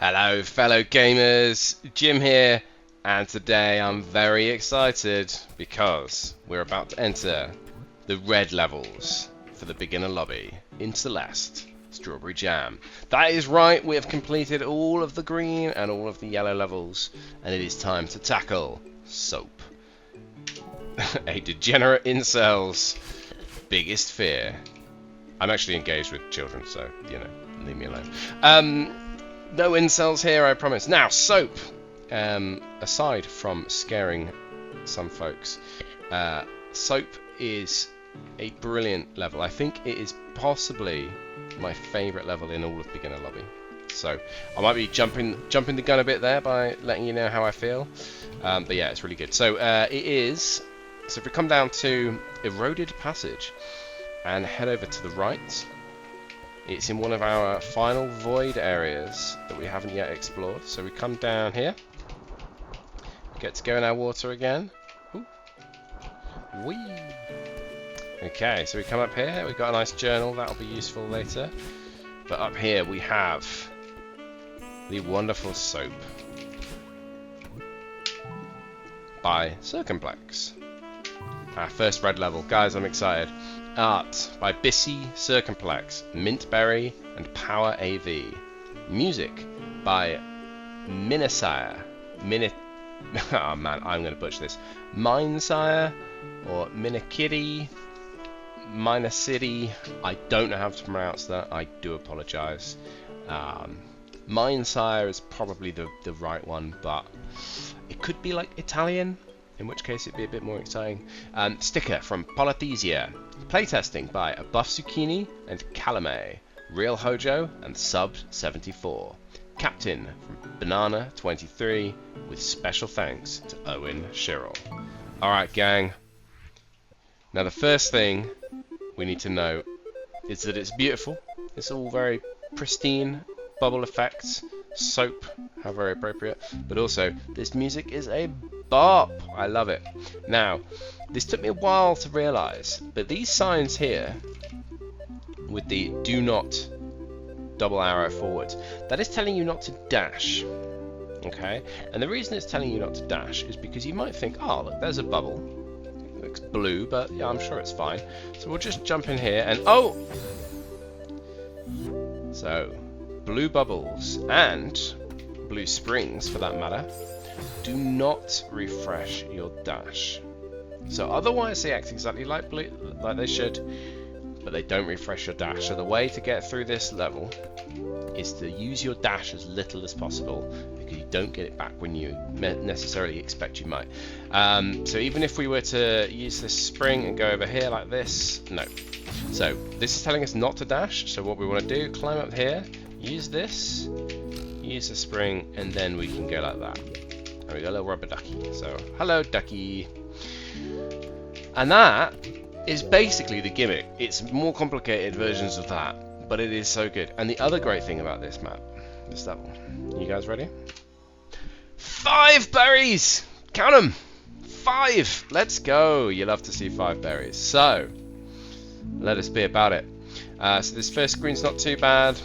Hello fellow gamers, Jim here, and today I'm very excited because we're about to enter the red levels for the beginner lobby in Celeste, Strawberry Jam. That is right, we have completed all of the green and all of the yellow levels, and it is time to tackle Soap. A degenerate incel's biggest fear. I'm actually engaged with children, so, you know, leave me alone. No incels here, I promise. Now, Soap. Aside from scaring some folks, Soap is a brilliant level. I think it is possibly my favourite level in all of beginner lobby. So I might be jumping the gun a bit there by letting you know how I feel. But yeah, it's really good. So it is. So if we come down to Eroded Passage and head over to the right. It's in one of our final void areas that we haven't yet explored. So we come down here. Get to go in our water again. Ooh. Whee! Okay, so we come up here. We've got a nice journal. That'll be useful later. But up here we have the wonderful Soap by Circumplex. Our first red level. Guys, I'm excited. Art by Bissy, Circumplex, Mintberry, and Power AV. Music by Minecire. Oh man, I'm going to butcher this. Minecire or Minakitty, Minacity. I don't know how to pronounce that. I do apologise. Minecire is probably the right one, but it could be like Italian. In which case it'd be a bit more exciting. Sticker from Polythesia. Playtesting by A Buff Zucchini and Calame. Real Hojo and Sub74. Captain from Banana23 with special thanks to Owen Sherrill. Alright gang. Now the first thing we need to know is that it's beautiful. It's all very pristine. Bubble effects. Soap. How very appropriate. But also this music is a bop. I love it. Now, this took me a while to realise, but these signs here with the do not double arrow forward, that is telling you not to dash. Okay? And the reason it's telling you not to dash is because you might think, oh look, there's a bubble. It looks blue, but yeah, I'm sure it's fine. So we'll just jump in here and oh! So, blue bubbles and blue springs for that matter. Do not refresh your dash. So otherwise they act exactly like they should, but they don't refresh your dash. So the way to get through this level is to use your dash as little as possible, because you don't get it back when you necessarily expect you might. So even if we were to use this spring and go over here like this, no. So this is telling us not to dash, so what we want to do, climb up here, use this, use the spring, and then we can go like that. And we got a little rubber ducky. So, hello ducky. And that is basically the gimmick. It's more complicated versions of that, but it is so good. And the other great thing about this map, this level, you guys ready? 5 berries! Count them! 5! Let's go! You love to see 5 berries. So, let us be about it. So this first screen's not too bad.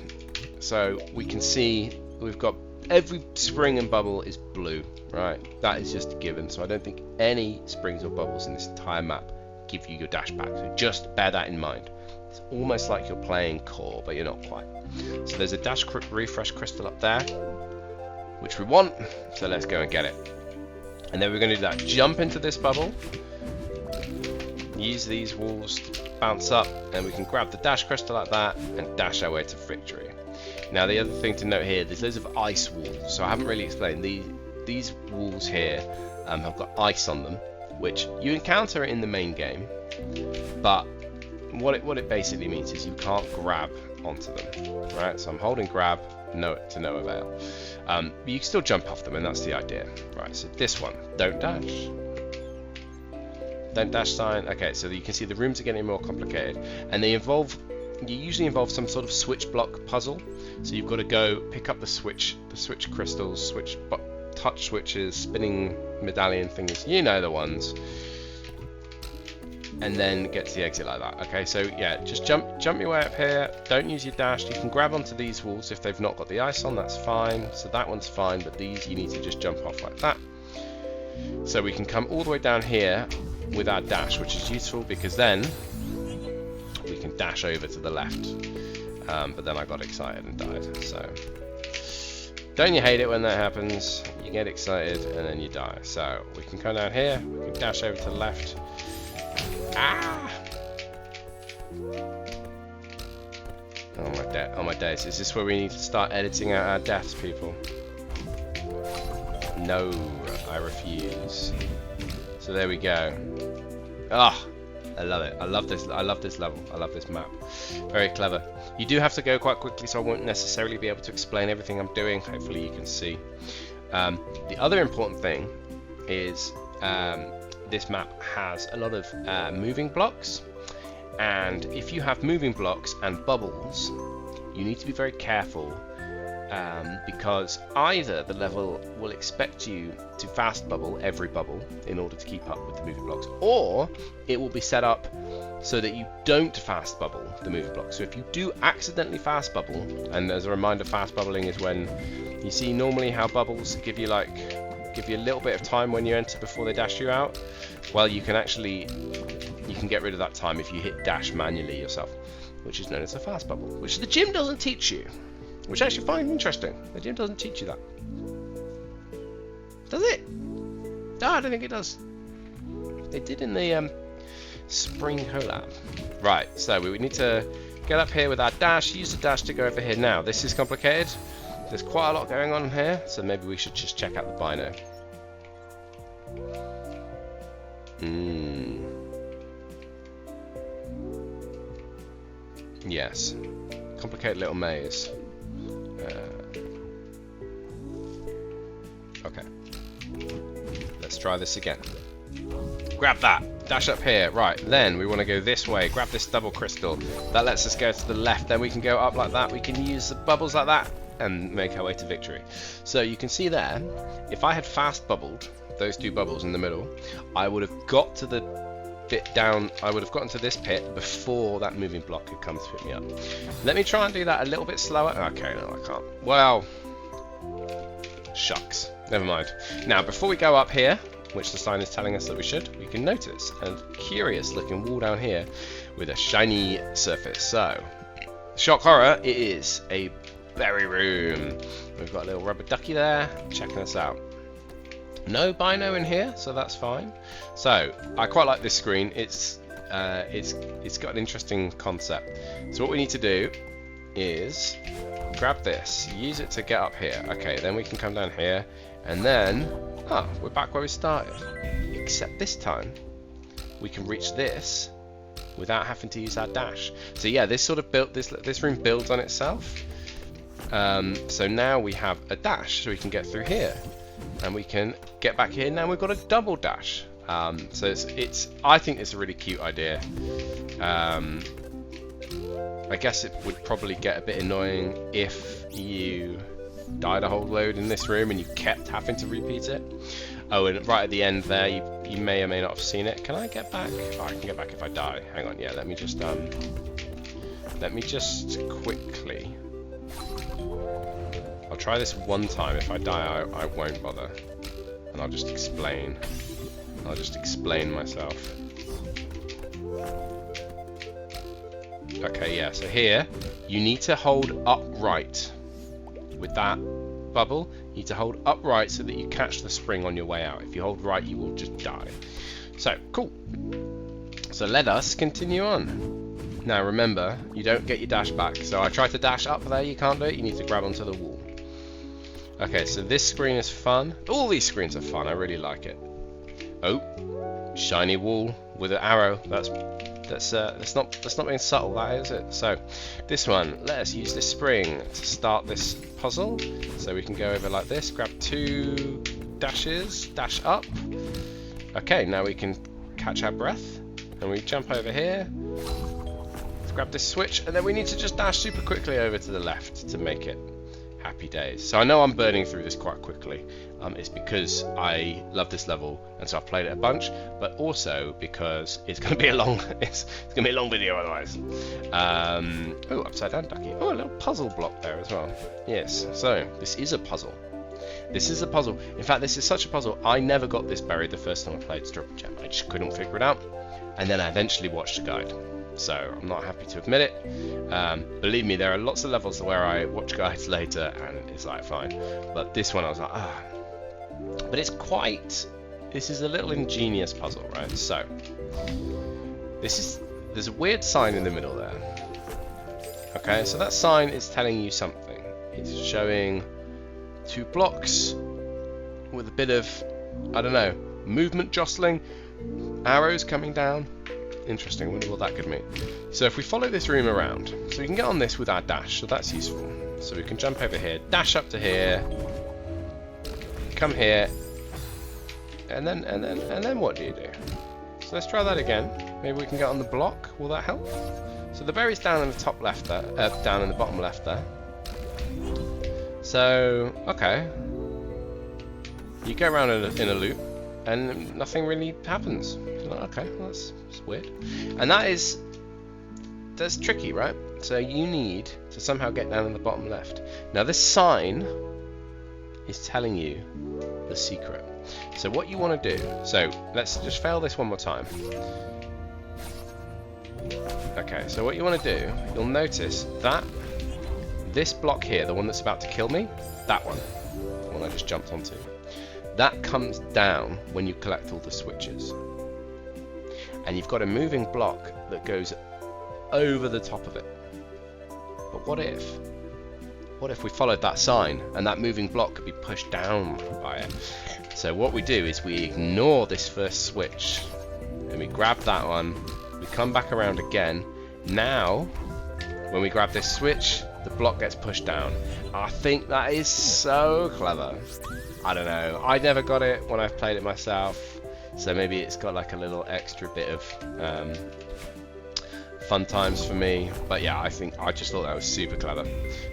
So we can see we've got every spring and bubble is blue. Right, that is just a given, so I don't think any springs or bubbles in this entire map give you your dash back, so just bear that in mind. It's almost like you're playing core, but you're not quite. So there's a dash refresh crystal up there, which we want, so let's go and get it. And then we're going to do that, jump into this bubble, use these walls to bounce up, and we can grab the dash crystal like that, and dash our way to victory. Now the other thing to note here, there's loads of ice walls, so I haven't really explained these walls here have got ice on them, which you encounter in the main game, but what it basically means is you can't grab onto them, right? So I'm holding grab, to no avail. But you can still jump off them, and that's the idea, right? So this one, don't dash. Don't dash sign. Okay, so you can see the rooms are getting more complicated, and they usually involve some sort of switch block puzzle. So you've got to go pick up the switch crystals, touch switches, spinning medallion things, you know the ones. and then get to the exit like that. Okay, so yeah, just jump your way up here. Don't use your dash. You can grab onto these walls if they've not got the ice on, that's fine. So that one's fine, but these you need to just jump off like that. So we can come all the way down here with our dash, which is useful because then we can dash over to the left. But then I got excited and died. So don't you hate it when that happens? You get excited and then you die. So we can come down here, we can dash over to the left. Ah! Oh my days. Is this where we need to start editing out our deaths, people? No, I refuse. So there we go. Ah! I love it. I love this level. I love this map. Very clever. You do have to go quite quickly, so I won't necessarily be able to explain everything I'm doing. Hopefully you can see. The other important thing is this map has a lot of moving blocks, and if you have moving blocks and bubbles, you need to be very careful because either the level will expect you to fast bubble every bubble in order to keep up with the moving blocks, or it will be set up so that you don't fast bubble the moving blocks. So if you do accidentally fast bubble, and as a reminder, fast bubbling is when you see normally how bubbles give you a little bit of time when you enter before they dash you out. Well, you can get rid of that time if you hit dash manually yourself, which is known as a fast bubble, which the gym doesn't teach you. Which I actually find interesting. The gym doesn't teach you that. Does it? No, I don't think it does. They did in the spring collab. Right, so we would need to get up here with our dash, use the dash to go over here. Now, this is complicated. There's quite a lot going on here, so maybe we should just check out the bino. Yes. Complicated little maze. Okay. Let's try this again. Grab that. Dash up here. Right, then we want to go this way. Grab this double crystal. That lets us go to the left. Then we can go up like that. We can use the bubbles like that and make our way to victory. So you can see there, if I had fast bubbled those two bubbles in the middle, I would have got to the bit down, I would have gotten to this pit before that moving block could come to pick me up. Let me try and do that a little bit slower. Okay, no, I can't. Well, shucks. Never mind. Now, before we go up here, which the sign is telling us that we should, we can notice a curious looking wall down here with a shiny surface. So, shock horror, it is a berry room. We've got a little rubber ducky there, checking us out. No bino in here, so that's fine. So I quite like this screen. It's got an interesting concept. So what we need to do is grab this, use it to get up here. Okay, then we can come down here, and then we're back where we started. Except this time we can reach this without having to use our dash. So yeah, this sort of this room builds on itself. So now we have a dash, so we can get through here. And we can get back here. Now we've got a double dash. So I think it's a really cute idea. I guess it would probably get a bit annoying if you died a whole load in this room and you kept having to repeat it. Oh, and right at the end there, you may or may not have seen it. Can I get back? Oh, I can get back if I die. Hang on, yeah. Let me just quickly. I'll try this one time. If I die, I won't bother, and I'll just explain. I'll just explain myself. Okay, yeah. So here, you need to hold upright with that bubble. You need to hold upright so that you catch the spring on your way out. If you hold right, you will just die. So cool. So let us continue on. Now remember, you don't get your dash back. So I tried to dash up there. You can't do it. You need to grab onto the wall. Okay, so this screen is fun. All these screens are fun. I really like it. Oh, shiny wall with an arrow. That's not being subtle, that is it? So this one, let us use this spring to start this puzzle. So we can go over like this. Grab two dashes. Dash up. Okay, now we can catch our breath, and we jump over here. Let's grab this switch, and then we need to just dash super quickly over to the left to make it Happy days. So I know I'm burning through this quite quickly. It's because I love this level, and so I've played it a bunch, but also because it's going to be a long, it's going to be a long video otherwise. Oh, upside down ducky. Oh, a little puzzle block there as well. Yes. So this is a puzzle. This is a puzzle. In fact, this is such a puzzle. I never got this buried the first time I played Strip Gem. I just couldn't figure it out, and then I eventually watched a guide. So I'm not happy to admit it. Believe me, there are lots of levels where I watch guides later and it's like fine, but this one I was like, ah. But it's quite. This is a little ingenious puzzle, right? So there's a weird sign in the middle there. Okay, so that sign is telling you something. It's showing 2 blocks with a bit of, I don't know, movement jostling, arrows coming down. Interesting, I wonder what that could mean. So if we follow this room around, so we can get on this with our dash, so that's useful. So we can jump over here, dash up to here, come here, and then what do you do? So let's try that again. Maybe we can get on the block. Will that help? So the berry's down in the top left there, down in the bottom left there. So okay, you go around in a loop, and nothing really happens. Okay, well, that's weird. And that's tricky, right? So you need to somehow get down in the bottom left. Now this sign is telling you the secret. So what you want to do, so let's just fail this one more time. Okay, so what you want to do, you'll notice that this block here, the one that's about to kill me, that one, the one I just jumped onto, that comes down when you collect all the switches. And you've got a moving block that goes over the top of it. But what if we followed that sign and that moving block could be pushed down by it? So what we do is we ignore this first switch and we grab that one, we come back around again. Now when we grab this switch, the block gets pushed down. I think that is so clever. I don't know, I never got it when I've played it myself. So maybe it's got like a little extra bit of fun times for me. But yeah, I just thought that was super clever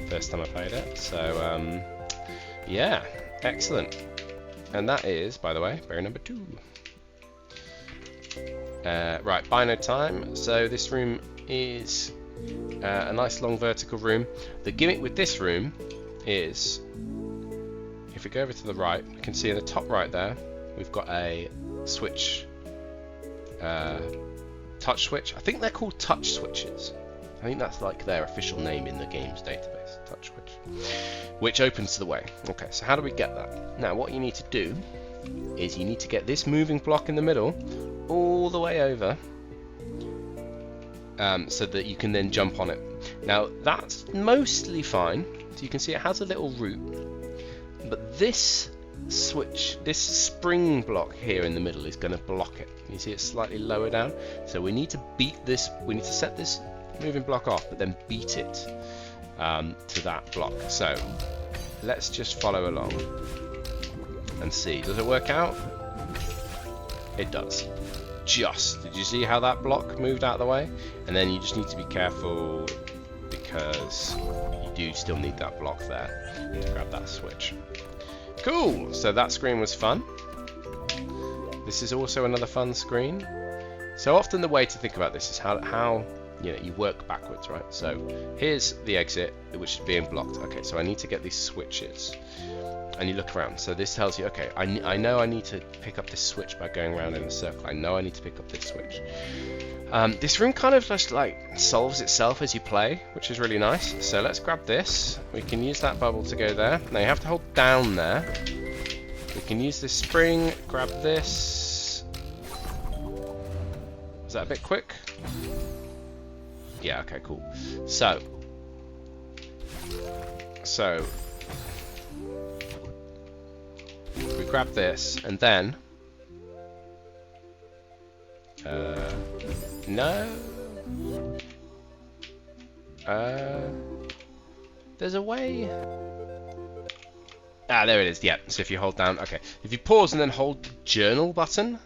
first time I played it. So yeah, excellent. And that is, by the way, berry number 2. Right, Bino time. So this room is a nice long vertical room. The gimmick with this room is, if we go over to the right, you can see in the top right there, we've got a switch, touch switch. I think they're called touch switches. I think that's like their official name in the game's database, touch switch, which opens the way. Okay, so how do we get that? Now what you need to do is you need to get this moving block in the middle all the way over, so that you can then jump on it. Now that's mostly fine. So you can see it has a little root, but this switch, this spring block here in the middle is going to block it. You see it's slightly lower down, so we need to beat this, we need to set this moving block off, but then beat it to that block. So let's just follow along and see, does it work out? It does. Did you see how that block moved out of the way? And then you just need to be careful because you do still need that block there to grab that switch. Cool, so that screen was fun. This is also another fun screen. So often the way to think about this is how you work backwards, right? So here's the exit, which is being blocked. Okay, so I need to get these switches. And you look around, so this tells you, okay, I know I need to pick up this switch by going around in a circle. I know I need to pick up this switch. This room kind of just like solves itself as you play, which is really nice. So let's grab this. We can use that bubble to go there. Now you have to hold down there. We can use this spring, grab this. Is that a bit quick? Yeah, okay, cool. So we grab this and then no, there's a way. There it is. Yeah, so if you hold down, okay, if you pause and then hold the journal button,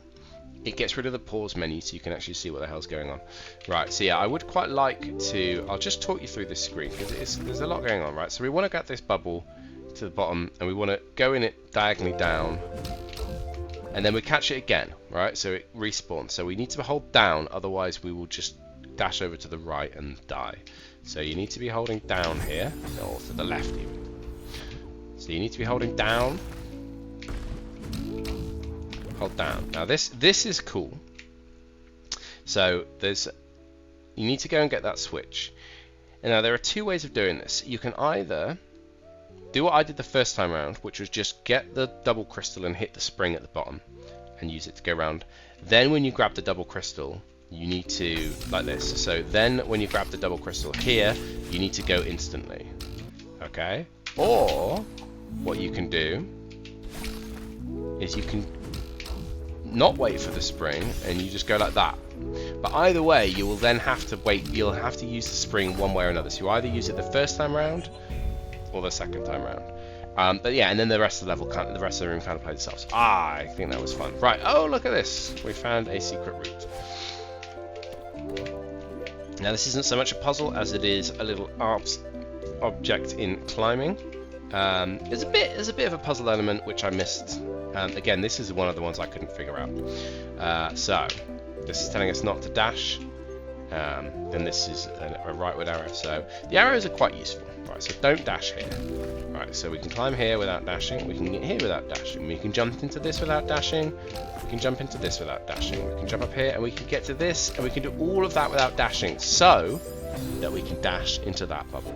it gets rid of the pause menu so you can actually see what the hell's going on. Right, so yeah, I would quite like to, I'll just talk you through this screen because there's a lot going on, right? So we want to get this bubble to the bottom and we want to go in it diagonally down and then we catch it again, right? So it respawns. So we need to hold down, otherwise we will just dash over to the right and die. So you need to be holding down here, or to the left even. So you need to be holding down. Hold down. Now this is cool. So you need to go and get that switch. And now there are two ways of doing this. You can either do what I did the first time around, which was just get the double crystal and hit the spring at the bottom and use it to go around. Then when you grab the double crystal, you need to, like this. So then when you grab the double crystal here, you need to go instantly. Okay? Or what you can do is you can not wait for the spring and you just go like that. But either way, you will then have to wait. You'll have to use the spring one way or another. So you either use it the first time round or the second time round. But yeah, and then the rest of the level, the rest of the room kind of plays itself. So I think that was fun. Right. Oh, look at this. We found a secret route. Now this isn't so much a puzzle as it is a little art object in climbing. There's a bit of a puzzle element which I missed. Again, this is one of the ones I couldn't figure out. So this is telling us not to dash. Then this is a rightward arrow. So the arrows are quite useful. Right, so don't dash here. Right, so we can climb here without dashing. We can get here without dashing. We can jump into this without dashing. We can jump into this without dashing. We can jump up here and we can get to this, and we can do all of that without dashing, so that we can dash into that bubble.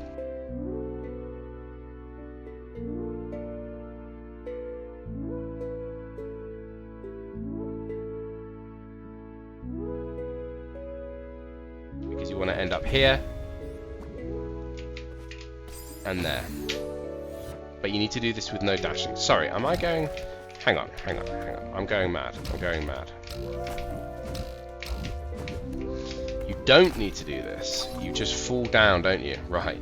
Because you want to end up here and there. But you need to do this with no dashing. Sorry, am I going... Hang on. I'm going mad. You don't need to do this. You just fall down, don't you? Right.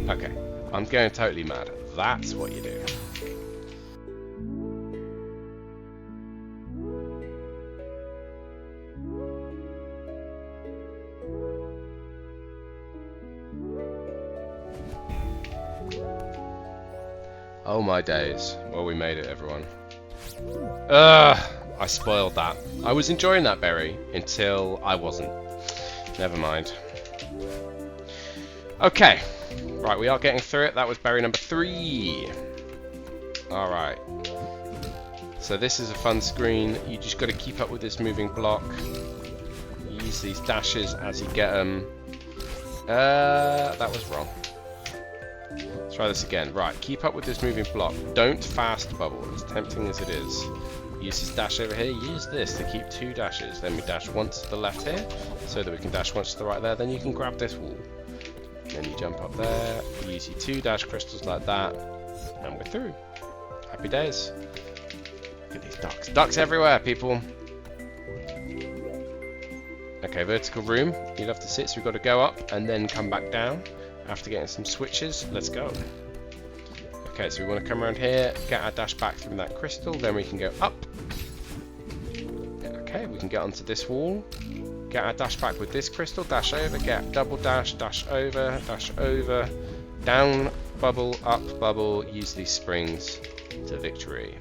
Okay. I'm going totally mad. That's what you do. Oh my days. Well, we made it, everyone. I spoiled that. I was enjoying that berry until I wasn't. Never mind. Okay. Right, we are getting through it. That was berry number 3. Alright. So this is a fun screen. You just got to keep up with this moving block. Use these dashes as you get them. That was wrong. Let's try this again. Right, keep up with this moving block. Don't fast bubble, as tempting as it is. Use this dash over here. Use this to keep 2 dashes. Then we dash once to the left here, so that we can dash once to the right there. Then you can grab this wall. Then you jump up there. Use your 2 dash crystals like that, and we're through. Happy days. Look at these ducks. Ducks everywhere, people. Okay, vertical room. You'd have to sit, so we've got to go up and then come back down. After getting some switches, let's go. Okay, so we want to come around here, get our dash back through that crystal, then we can go up. Okay, we can get onto this wall, get our dash back with this crystal, dash over, get double dash, dash over, down, bubble, up, bubble, use these springs to victory.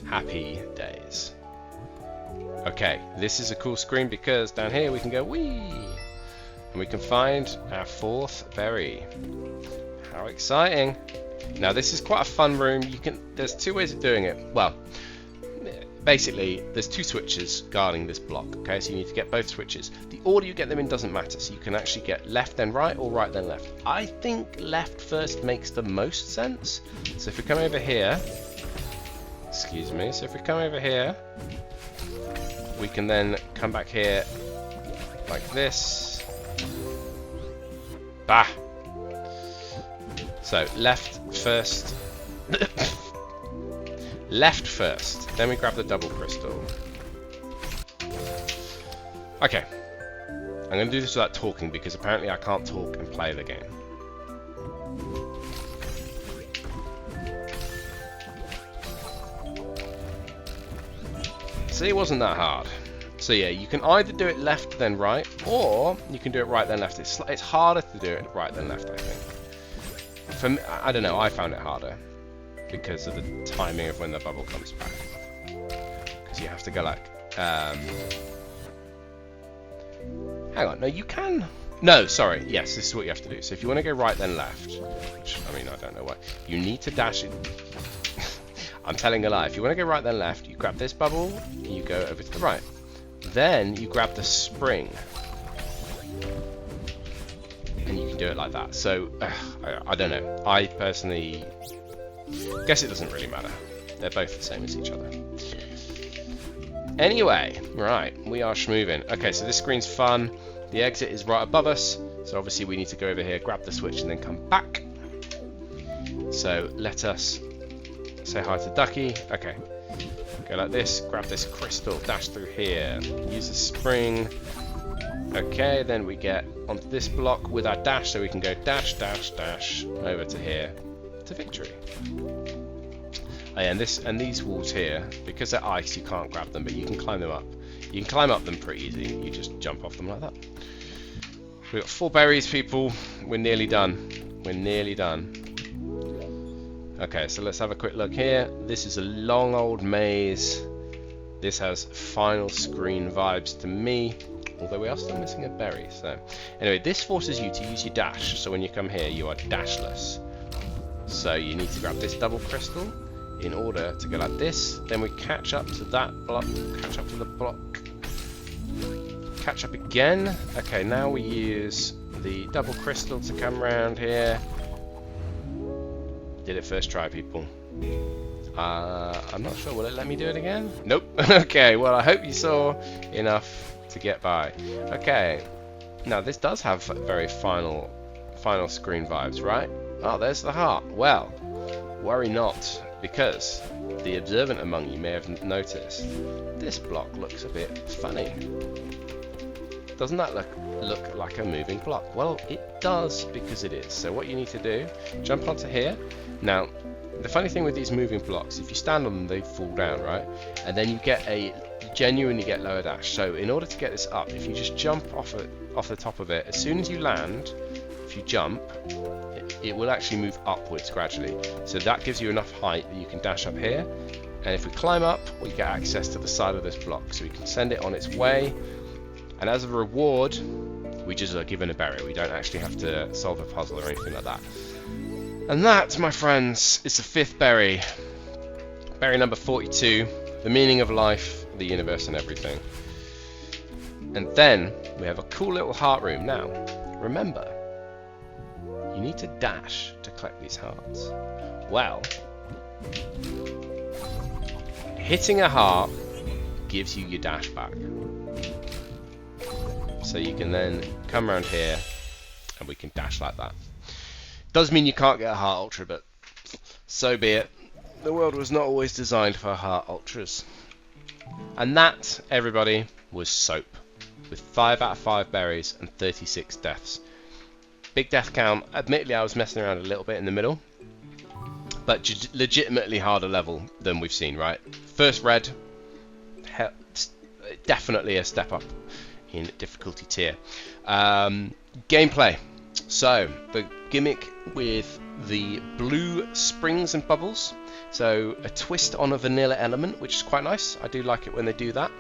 Happy days. Okay, this is a cool screen because down here we can go whee! And we can find our 4th berry. How exciting! Now this is quite a fun room. There's 2 ways of doing it. Well, basically there's 2 switches guarding this block. Okay, so you need to get both switches. The order you get them in doesn't matter. So you can actually get left then right or right then left. I think left first makes the most sense. So if we come over here, excuse me. So if we come over here, we can then come back here like this. Bah! So, left first. Left first. Then we grab the double crystal. Okay. I'm going to do this without talking because apparently I can't talk and play the game. see, it wasn't that hard. So yeah, you can either do it left then right, or you can do it right then left. It's harder to do it right than left, I think. For me, I don't know, I found it harder because of the timing of when the bubble comes back. Because you have to go like, hang on, no, you can. No, sorry, yes, this is what you have to do. So if you want to go right then left, which, I mean, I don't know why, you need to dash it. I'm telling a lie. If you want to go right then left, you grab this bubble, and you go over to the right. Then you grab the spring, and you can do it like that. So I don't know. I personally guess it doesn't really matter. They're both the same as each other. Anyway, right, we are schmoving. Okay, so this screen's fun. The exit is right above us, so obviously we need to go over here, grab the switch, and then come back. So let us say hi to Ducky. Okay. Go like this, grab this crystal, dash through here, use the spring. Okay, then we get onto this block with our dash, so we can go dash, dash, dash over to here to victory. Oh, yeah, and these walls here, because they're ice, you can't grab them, but you can climb them up. You can climb up them pretty easy. You just jump off them like that. We've got 4 berries, people. We're nearly done. We're nearly done. Okay, so let's have a quick look here. This is a long old maze. This has final screen vibes to me, although we are still missing a berry. So anyway, this forces you to use your dash. So when you come here, you are dashless. So you need to grab this double crystal in order to go like this. Then we catch up to that block, catch up to the block, catch up again. Okay, now we use the double crystal to come around here. Did it first try, people. I'm not sure. Will it let me do it again? Nope. Okay, well, I hope you saw enough to get by. Okay, now this does have very final screen vibes, right? Oh, there's the heart. Well, worry not, because the observant among you may have noticed this block looks a bit funny. Doesn't that look like a moving block? Well, it does, because it is. So what you need to do, jump onto here. Now, the funny thing with these moving blocks, if you stand on them, they fall down, right? And then you genuinely get lower dash. So in order to get this up, if you just jump off the top of it, as soon as you land, if you jump, it will actually move upwards gradually. So that gives you enough height that you can dash up here. And if we climb up, we get access to the side of this block. So we can send it on its way. And as a reward, we just are given a berry. We don't actually have to solve a puzzle or anything like that. And that, my friends, is the 5th berry. Berry number 42. The meaning of life, the universe, and everything. And then we have a cool little heart room. Now, remember, you need to dash to collect these hearts. Well, hitting a heart gives you your dash back. So you can then come around here and we can dash like that. Does mean you can't get a heart ultra, but so be it. The world was not always designed for heart ultras. And that, everybody, was Soap, with 5 out of 5 berries and 36 deaths. Big death count. Admittedly, I was messing around a little bit in the middle, but legitimately harder level than we've seen, right? First red, definitely a step up in difficulty tier. Gameplay. So the gimmick with the blue springs and bubbles, so a twist on a vanilla element, which is quite nice. I do like it when they do that,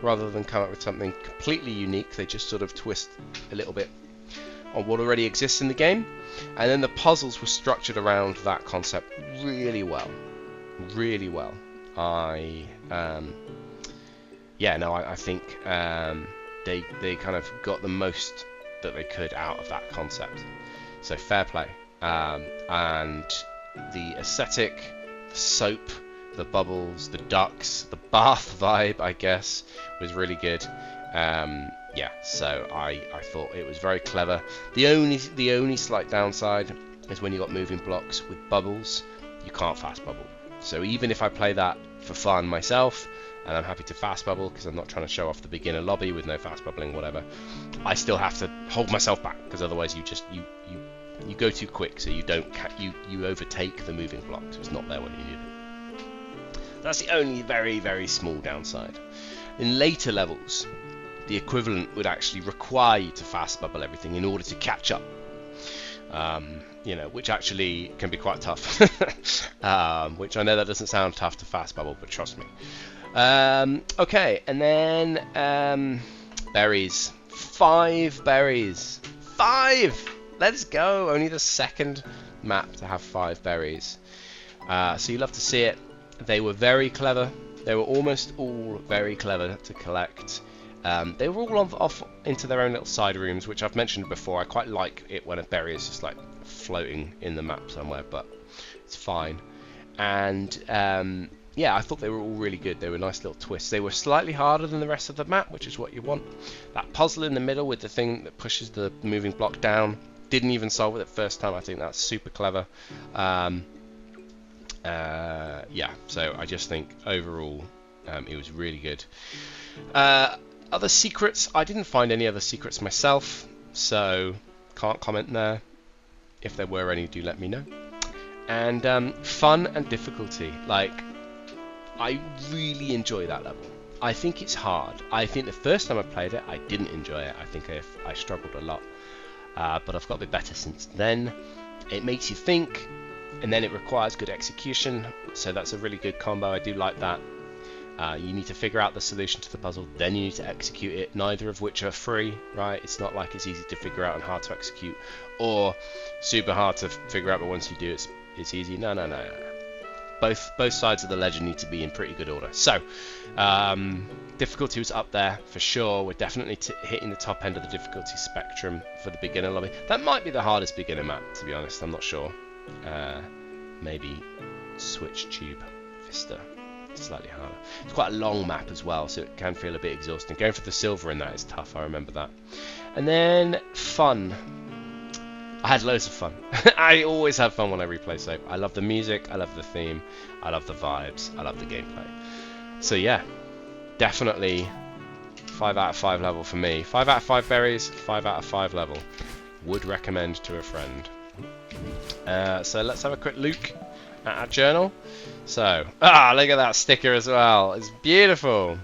rather than come up with something completely unique. They just sort of twist a little bit on what already exists in the game. And then the puzzles were structured around that concept really well. Really well. I think they kind of got the most that they could out of that concept. So fair play. And the aesthetic, the soap, the bubbles, the ducks, the bath vibe, I guess, was really good. So I thought it was very clever. The only slight downside is when you got moving blocks with bubbles, you can't fast bubble. So even if I play that for fun myself, and I'm happy to fast bubble because I'm not trying to show off the beginner lobby with no fast bubbling, whatever, I still have to hold myself back, because otherwise you go too quick, so you overtake the moving block, so it's not there when you need it. That's the only very, very small downside. In later levels, the equivalent would actually require you to fast bubble everything in order to catch up. You know, which actually can be quite tough. Which I know that doesn't sound tough to fast bubble, but trust me. Okay, and then berries. 5 berries. 5! Let's go! Only the second map to have 5 berries. So you love to see it. They were very clever. They were almost all very clever to collect. They were all off into their own little side rooms, which I've mentioned before. I quite like it when a berry is just like floating in the map somewhere, but it's fine. And yeah, I thought they were all really good. They were nice little twists. They were slightly harder than the rest of the map, which is what you want. That puzzle in the middle with the thing that pushes the moving block down, didn't even solve it the first time. I think that's super clever. Yeah, so I just think overall it was really good. Other secrets, I didn't find any other secrets myself, so can't comment there. If there were any, do let me know. And fun and difficulty, like, I really enjoy that level. I think it's hard. I think the first time I played it, I didn't enjoy it. I think I struggled a lot, but I've got a bit better since then. It makes you think, and then it requires good execution, so that's a really good combo. I do like that. You need to figure out the solution to the puzzle, then you need to execute it, neither of which are free, right? It's not like it's easy to figure out and hard to execute, or super hard to figure out, but once you do it's easy. No. Both sides of the ledger need to be in pretty good order. So, difficulty was up there for sure. We're definitely hitting the top end of the difficulty spectrum for the beginner lobby. That might be the hardest beginner map, to be honest. I'm not sure. Maybe Switch Tube Vista. Slightly harder. It's quite a long map as well, so it can feel a bit exhausting. Going for the silver in that is tough, I remember that. And then fun. I had loads of fun. I always have fun when I replay Ceph. I love the music, I love the theme, I love the vibes, I love the gameplay. So yeah, definitely 5 out of 5 level for me. 5 out of 5 berries, 5 out of 5 level. Would recommend to a friend. So let's have a quick look at our journal. So, look at that sticker as well. It's beautiful.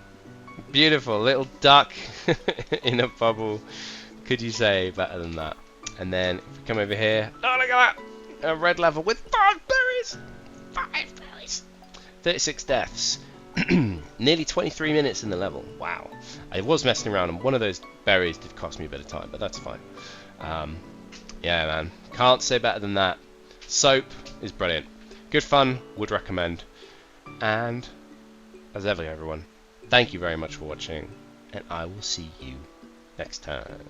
Beautiful. Little duck in a bubble. Could you say better than that? And then, if we come over here, look at that. A red level with 5 berries. 5 berries. 36 deaths. Nearly 23 minutes in the level. Wow. I was messing around, and one of those berries did cost me a bit of time, but that's fine. Yeah, man. Can't say better than that. Soap is brilliant. Good fun, would recommend. And, as ever, everyone, thank you very much for watching, and I will see you next time.